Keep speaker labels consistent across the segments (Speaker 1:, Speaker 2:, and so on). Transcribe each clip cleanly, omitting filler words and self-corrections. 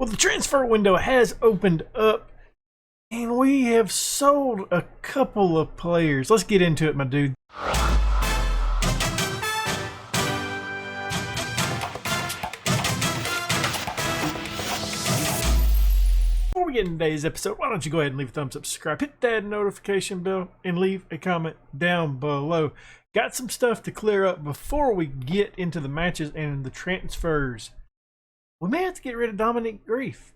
Speaker 1: Well, the transfer window has opened up, and we have sold a couple of players. Let's get into it, my dude. Before we get into today's episode, why don't you go ahead and leave a thumbs up, subscribe, hit that notification bell, and leave a comment down below. Got some stuff to clear up before we get into the matches and the transfers. We may have to get rid of Dominic Grief.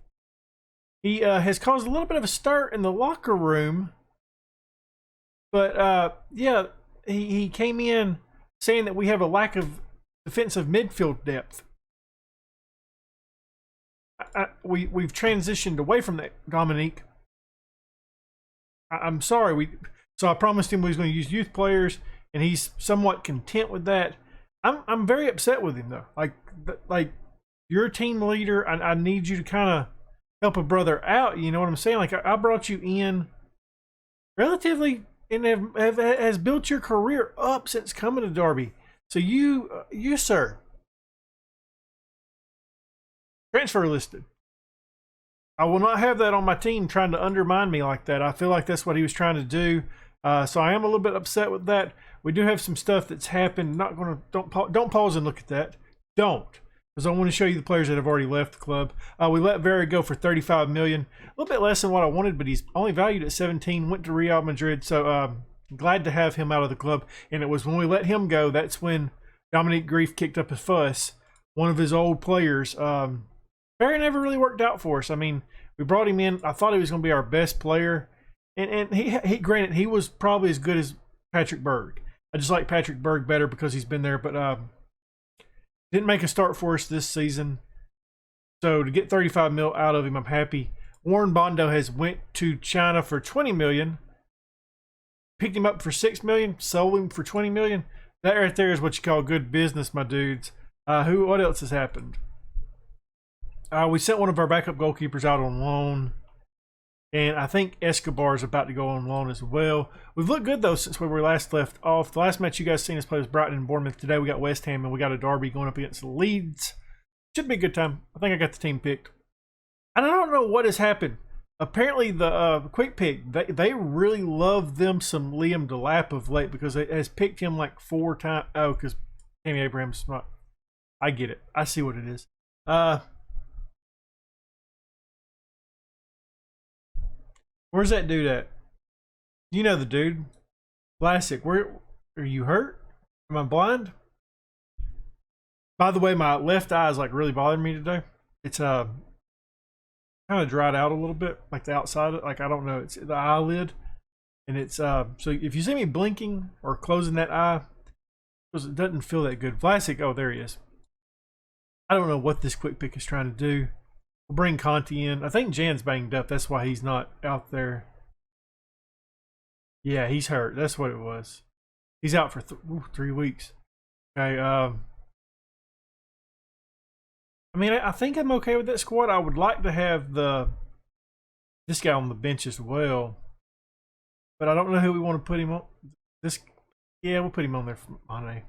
Speaker 1: He has caused a little bit of a stir in the locker room. But, yeah, he came in saying that we have a lack of defensive midfield depth. We've transitioned away from that, Dominique. I'm sorry. So I promised him we was going to use youth players, and he's somewhat content with that. I'm very upset with him, though. Like you're a team leader. I need you to kind of help a brother out. You know what I'm saying? Like I brought you in relatively and has built your career up since coming to Derby. So you sir, transfer listed. I will not have that on my team trying to undermine me like that. I feel like that's what he was trying to do. So I am a little bit upset with that. We do have some stuff that's happened. Don't pause and look at that. Don't. Because I want to show you the players that have already left the club. We let Vera go for $35 million. A little bit less than what I wanted, but he's only valued at 17. Went to Real Madrid, so glad to have him out of the club. And it was when we let him go, that's when Dominic Grief kicked up a fuss. One of his old players. Vera never really worked out for us. I mean, we brought him in. I thought he was going to be our best player. And he granted, he was probably as good as Patrick Berg. I just like Patrick Berg better because he's been there, but didn't make a start for us this season. So to get 35 mil out of him, I'm happy. Warren Bondo has went to China for 20 million. Picked him up for 6 million, sold him for 20 million. That right there is what you call good business, my dudes. What else has happened? We sent one of our backup goalkeepers out on loan. And I think Escobar is about to go on loan as well. We've looked good, though, since we were last left off. The last match you guys seen us play was Brighton and Bournemouth. Today we got West Ham, and we got a derby going up against the Leeds. Should be a good time. I think I got the team picked. And I don't know what has happened. Apparently, the quick pick, they really love them some Liam Delap of late because it has picked him like 4 times. Oh, because Tammy Abraham's not. I get it. I see what it is. Where's that dude at? You know the dude. Classic. Where are you hurt? Am I blind? By the way, my left eye is like really bothering me today. It's kind of dried out a little bit, like the outside, like I don't know, it's the eyelid, and it's so if you see me blinking or closing that eye, because it doesn't feel that good. Vlasic, oh there he is. I don't know what this quick pick is trying to do. We'll bring Conti in. I think Jan's banged up. That's why he's not out there. Yeah, he's hurt. That's what it was. He's out for 3 weeks. Okay. I mean, I think I'm okay with that squad. I would like to have this guy on the bench as well, but I don't know who we want to put him on. Yeah, we'll put him on there for Mane.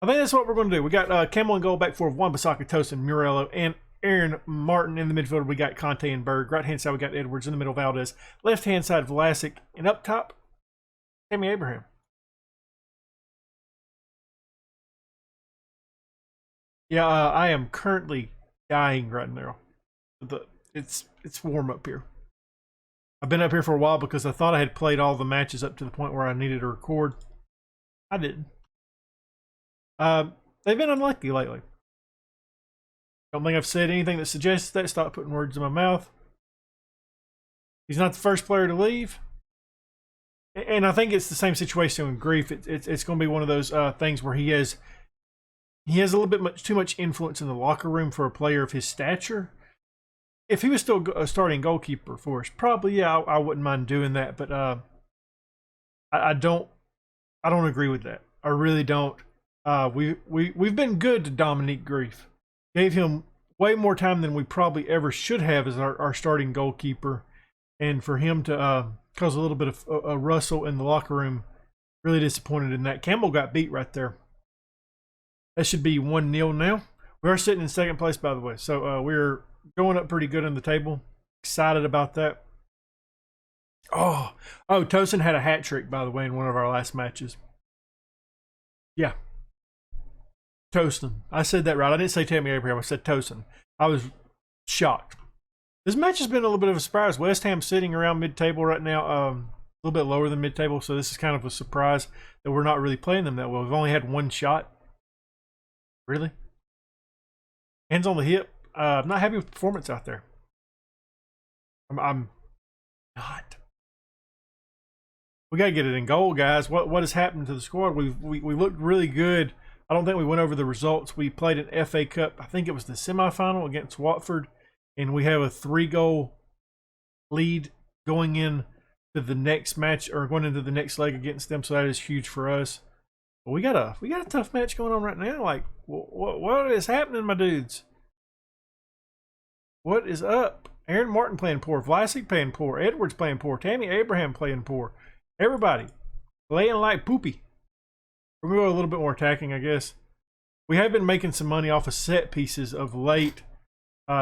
Speaker 1: I think that's what we're going to do. We got Campbell in goal, back four of Wan-Bissaka, Tosin, Murillo, and Aaron Martin. In the midfield, we got Conte and Berg. Right hand side, we got Edwards. In the middle, Valdez. Left hand side, Vlasic. And up top, Tammy Abraham. Yeah, I am currently dying right now. It's warm up here. I've been up here for a while because I thought I had played all the matches up to the point where I needed to record. I didn't. They've been unlucky lately. Don't think I've said anything that suggests that. Stop putting words in my mouth. He's not the first player to leave. And I think it's the same situation with Grief. It's going to be one of those things where he has a little bit too much influence in the locker room for a player of his stature. If he was still a starting goalkeeper for us, probably, yeah, I wouldn't mind doing that. But I don't agree with that. I really don't. We've been good to Dominic Grief. Gave him way more time than we probably ever should have as our starting goalkeeper. And for him to cause a little bit of a rustle in the locker room, really disappointed in that. Campbell got beat right there. That should be 1-0 now. We are sitting in second place, by the way. So we're going up pretty good in the table. Excited about that. Oh, Tosin had a hat trick, by the way, in one of our last matches. Yeah. Tosin. I said that right. I didn't say Tammy Abraham. I said Tosin. I was shocked. This match has been a little bit of a surprise. West Ham sitting around mid-table right now, a little bit lower than mid-table, so this is kind of a surprise that we're not really playing them that well. We've only had one shot. Really? Hands on the hip. I'm not happy with performance out there. I'm not. We got to get it in goal, guys. What has happened to the squad? We looked really good. I don't think we went over the results. We played an FA Cup. I think it was the semifinal against Watford, and we have a 3-goal lead going in to the next match, or going into the next leg against them. So that is huge for us. But we got a tough match going on right now. Like, what is happening, my dudes? What is up? Aaron Martin playing poor. Vlasic playing poor. Edwards playing poor. Tammy Abraham playing poor. Everybody laying like poopy. We're going to go a little bit more attacking, I guess. We have been making some money off of set pieces of late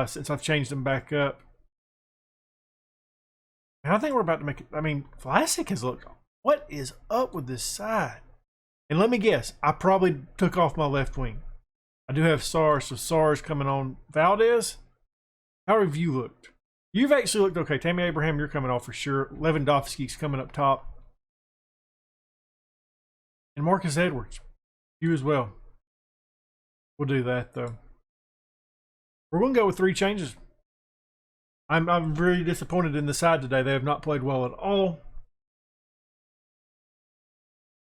Speaker 1: since I've changed them back up. And I think we're about to make it. I mean, Vlasic has looked. What is up with this side? And let me guess, I probably took off my left wing. I do have SAR, so SAR's coming on. Valdez, how have you looked? You've actually looked okay. Tammy Abraham, you're coming off for sure. Lewandowski's coming up top. And Marcus Edwards, you as well. We'll do that, though. We're going to go with 3 changes. I'm really disappointed in the side today. They have not played well at all.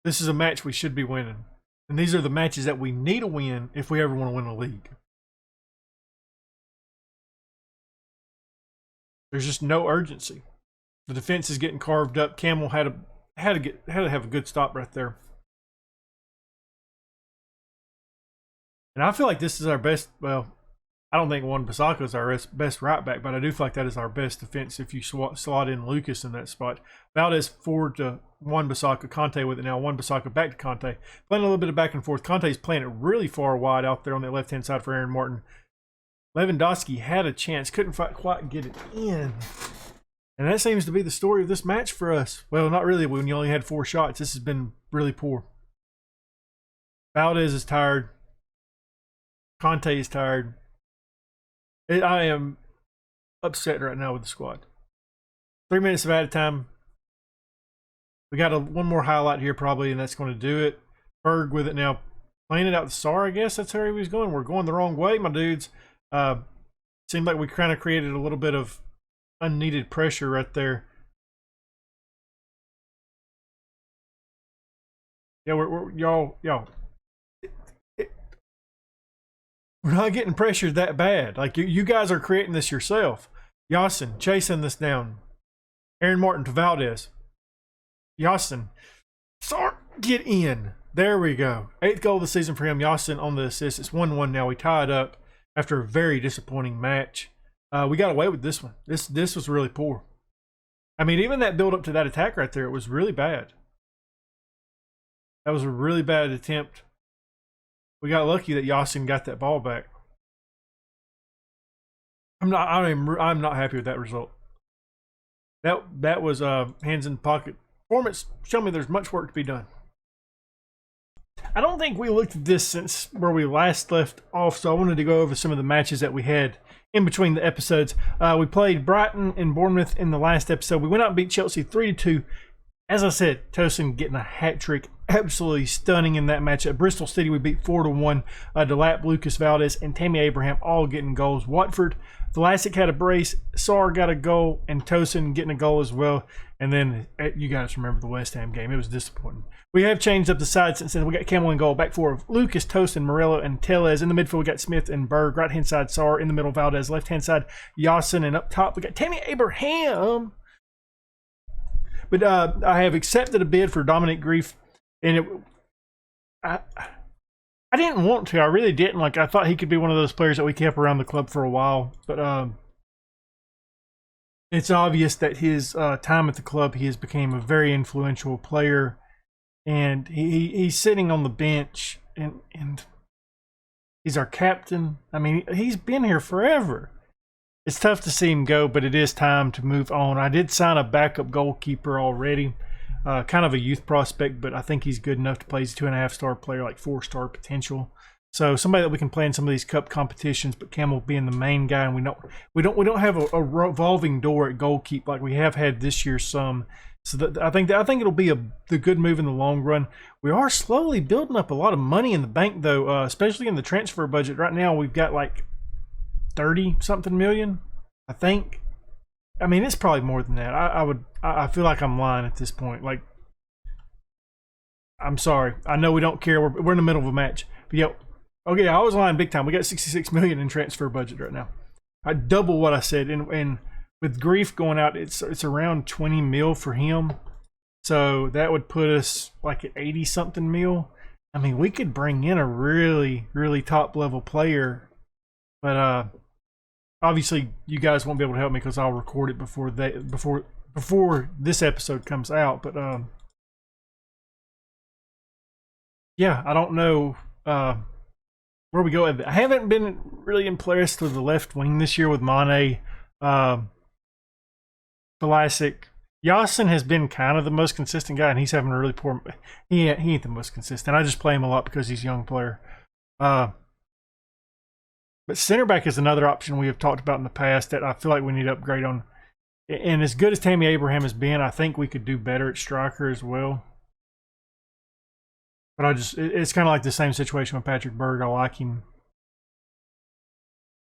Speaker 1: This is a match we should be winning. And these are the matches that we need to win if we ever want to win a league. There's just no urgency. The defense is getting carved up. Camel had to have a good stop right there. And I feel like this is our best. Well, I don't think Wan-Bissaka is our best right back, but I do feel like that is our best defense if you slot in Lucas in that spot. Valdez forward to Wan-Bissaka, Conte with it now. Wan-Bissaka back to Conte. Playing a little bit of back and forth. Conte's playing it really far wide out there on the left-hand side for Aaron Martin. Lewandowski had a chance, couldn't quite get it in. And that seems to be the story of this match for us. Well, not really when you only had 4 shots. This has been really poor. Valdez is tired. Conte is tired. I am upset right now with the squad. 3 minutes of added time. We got one more highlight here probably, and that's going to do it. Berg with it now. Playing it out to Sar, I guess. That's how he was going. We're going the wrong way, my dudes. Seemed like we kind of created a little bit of unneeded pressure right there. Yeah, y'all. We're not getting pressured that bad. Like, you guys are creating this yourself. Yasin chasing this down. Aaron Martin to Valdez. Yasin. Get in. There we go. 8th goal of the season for him. Yasin on the assist. It's 1-1 now. We tied up after a very disappointing match. We got away with this one. This was really poor. I mean, even that build up to that attack right there, it was really bad. That was a really bad attempt. We got lucky that Yasin got that ball back. I'm not happy with that result. That was hands in the pocket performance. Show me there's much work to be done. I don't think we looked at this since where we last left off, so I wanted to go over some of the matches that we had in between the episodes. We played Brighton and Bournemouth in the last episode. We went out and beat Chelsea 3-2. As I said, Tosin getting a hat trick, absolutely stunning in that match. At Bristol City, we beat 4-1. Delap, Lucas Valdez, and Tammy Abraham all getting goals. Watford, Vlasic had a brace, Sar got a goal, and Tosin getting a goal as well. And then you guys remember the West Ham game. It was disappointing. We have changed up the side since then. We got Camel in goal, back four of Lucas, Tosin, Morello, and Tellez. In the midfield, we got Smith and Berg. Right-hand side, Sar. In the middle, Valdez. Left-hand side, Yasin. And up top, we got Tammy Abraham. But I have accepted a bid for Dominic Grief, and I didn't want to. I really didn't. Like, I thought he could be one of those players that we kept around the club for a while. But it's obvious that his time at the club, he has become a very influential player, and he's sitting on the bench, and he's our captain. I mean, he's been here forever. it's tough to see him go, but it is time to move on. I did sign a backup goalkeeper already, kind of a youth prospect, but I think he's good enough to play. He's a 2.5-star player, like 4-star potential. So somebody that we can play in some of these cup competitions, but Campbell being the main guy, and we don't have a revolving door at goalkeeper like we have had this year some. So I think it'll be the good move in the long run. We are slowly building up a lot of money in the bank, though, especially in the transfer budget. Right now, we've got like 30-something million, I think. I mean, it's probably more than that. I feel like I'm lying at this point. Like, I'm sorry. I know we don't care. We're in the middle of a match. But yeah, okay, I was lying big time. We got 66 million in transfer budget right now. I double what I said, and with Grief going out, it's around 20 mil for him. So that would put us like at 80-something mil. I mean, we could bring in a really, really top-level player. But obviously, you guys won't be able to help me because I'll record it before this episode comes out. But yeah, I don't know where we go. I haven't been really impressed with the left wing this year with Mane. Classic. Yasin has been kind of the most consistent guy, and he's having a really poor. He ain't the most consistent. I just play him a lot because he's a young player. But center back is another option we have talked about in the past that I feel like we need to upgrade on. And as good as Tammy Abraham has been, I think we could do better at striker as well. But it's kind of like the same situation with Patrick Berg. I like him.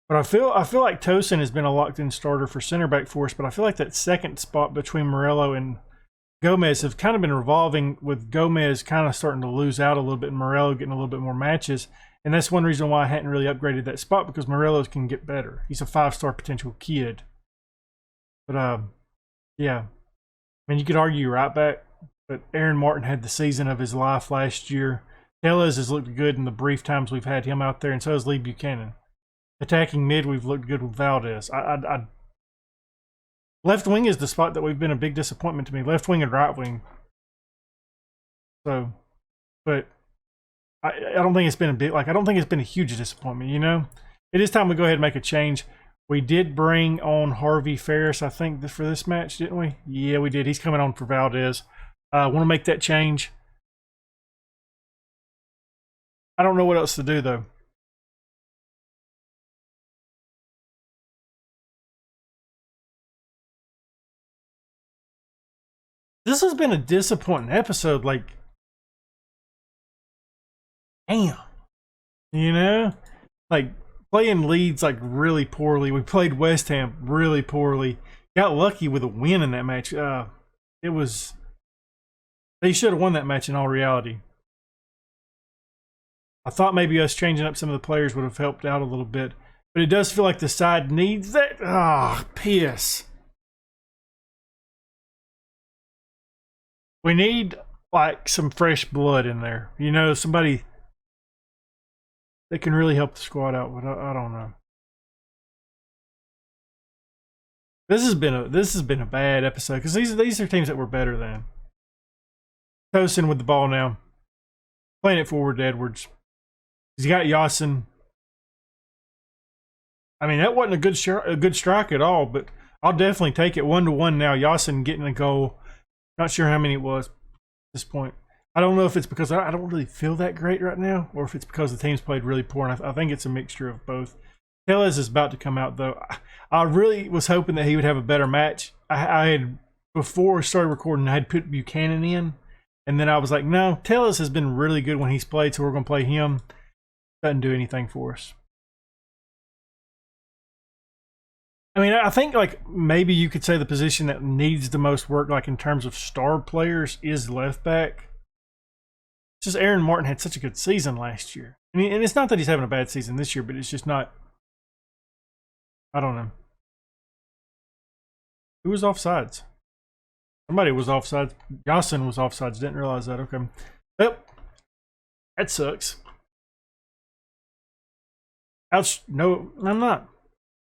Speaker 1: But I feel like Tosin has been a locked-in starter for center back for us, but I feel like that second spot between Morello and Gomez have kind of been revolving, with Gomez kind of starting to lose out a little bit and Morello getting a little bit more matches. And that's one reason why I hadn't really upgraded that spot, because Morello can get better. He's a 5-star potential kid. But yeah. I mean, you could argue right back, but Aaron Martin had the season of his life last year. Tellez has looked good in the brief times we've had him out there, and so has Lee Buchanan. Attacking mid, we've looked good with Valdez. Left wing is the spot that we've been a big disappointment to me. Left wing and right wing. So, but I don't think it's been a big, like, I don't think it's been a huge disappointment, you know? It is time we go ahead and make a change. We did bring on Harvey Ferris, I think, for this match, didn't we? Yeah, we did. He's coming on for Valdez. Want to make that change. I don't know what else to do, though. This has been a disappointing episode, like, damn. You know? Like, playing Leeds, like, really poorly. We played West Ham really poorly. Got lucky with a win in that match. It was... They should have won that match in all reality. I thought maybe us changing up some of the players would have helped out a little bit. But it does feel like the side needs that. Ah, piss. We need, like, some fresh blood in there. You know, somebody that can really help the squad out. But I don't know. This has been a bad episode, because these are teams that we're better than. Tosin with the ball now, playing it forward to Edwards. He's got Yasin. I mean, that wasn't a good strike at all, but I'll definitely take it 1-1 now. Yasin getting a goal. Not sure how many it was at this point. I don't know if it's because I don't really feel that great right now, or if it's because the team's played really poor, and I think it's a mixture of both. Tellez is about to come out, though. I really was hoping that he would have a better match. I had, before we started recording, I had put Buchanan in, and then I was like, no, Tellez has been really good when he's played, so we're going to play him. Doesn't do anything for us. I mean, I think, like, maybe you could say the position that needs the most work, like, in terms of star players, is left back. It's just Aaron Martin had such a good season last year. I mean, and it's not that he's having a bad season this year, but it's just not... I don't know. Who was offsides? Somebody was offsides. Yasin was offsides. Didn't realize that. Okay. Yep. That sucks. Ouch. No, I'm not.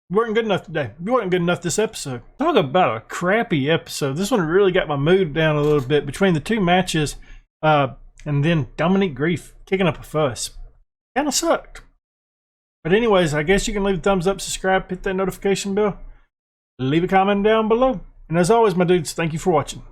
Speaker 1: You weren't good enough today. You weren't good enough this episode. Talk about a crappy episode. This one really got my mood down a little bit between the two matches, and then Dominique Grief kicking up a fuss. Kind of sucked. But But anyways, I guess you can leave a thumbs up, subscribe, hit that notification bell, leave a comment down below. And as always, my dudes, thank you for watching.